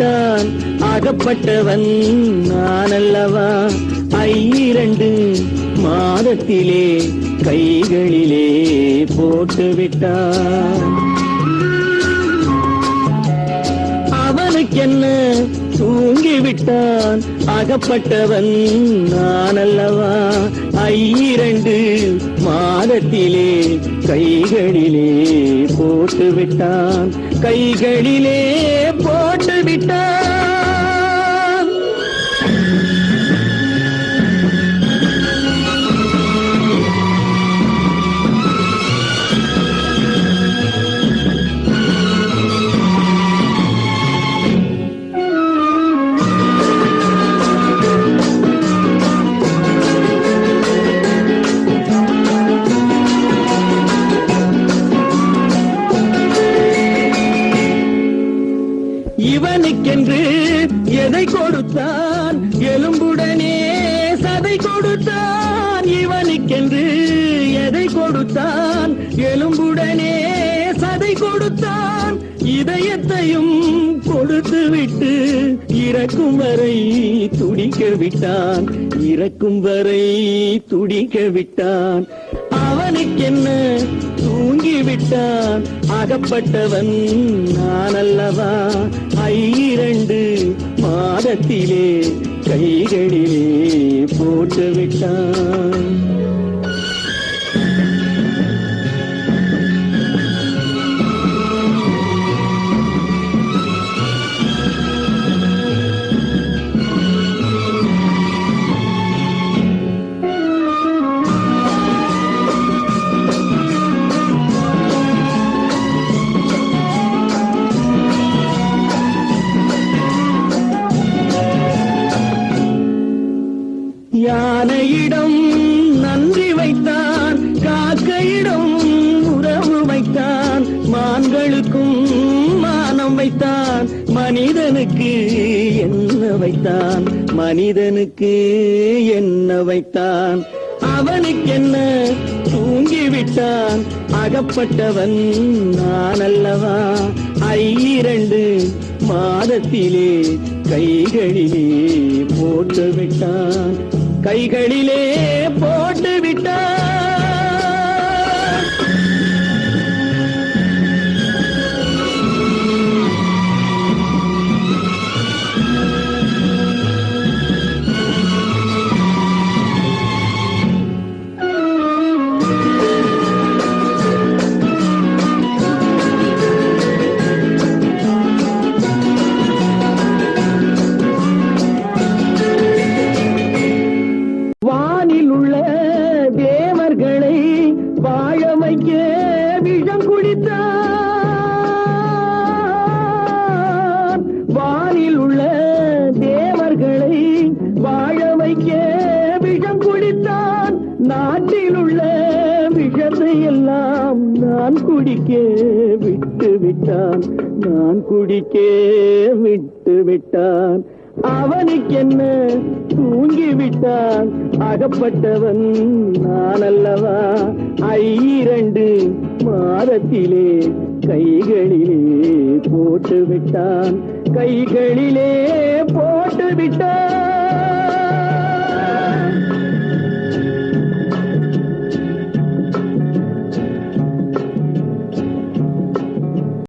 தான் அகப்பட்டவன் நான் அல்லவா. 2 மாதத்திலே கைகளிலே போட்டுவிட்டான். அவனுக்கென்ன தூங்கிவிட்டான் அகப்பட்டவன் நான் அல்லவா. 2 மாதத்திலே கைகளிலே போட்டுவிட்டான், கைகளிலே போட்டுவிட்டான். இவனுக்கென்று எதை கொடுத்தான், எலும்புடனே சதை கொடுத்தான். இவனுக்கென்று எதை கொடுத்தான், எலும்புடனே சதை கொடுத்தான். இதயத்தையும் கொடுத்து விட்டு இறக்கும் வரை துடிக்க விட்டான், இறக்கும் வரை துடிக்க விட்டான். அவனுக்கென்ன தூங்கிவிட்டான் அகப்பட்டவன் நான் அல்லவா. 2 மாதத்திலே கைகளிலே போட்டுவிட்டான். யானையிடம் நன்றி வைத்தான், காக்கையிடம் உறவு வைத்தான். மான்களுக்கும் மானம் வைத்தான், மனிதனுக்கு என்ன வைத்தான், மனிதனுக்கு என்ன வைத்தான். அவனுக்கென்ன தூங்கிவிட்டான் அகப்பட்டவன் நான் அல்லவா. 2 மாதத்திலே கைகளிலே போட்டுவிட்டான், கைகளிலே போட்டுவிட்டான். தேவர்களை வாழ வைக்க விஷம் குடித்தான். வானில் உள்ள தேவர்களை வாழ வைக்க விஷம் குடித்தான். நாட்டில் உள்ள விஷத்தை எல்லாம் நான் குடிக்க விட்டு விட்டான், நான் குடிக்க விட்டு விட்டான். அவனுக்கென்ன தூங்கிவிட்டான் அகப்பட்டவன் நான் அல்லவா. 2 மாதத்திலே கைகளிலே போட்டுவிட்டான், கைகளிலே போட்டுவிட்டான்.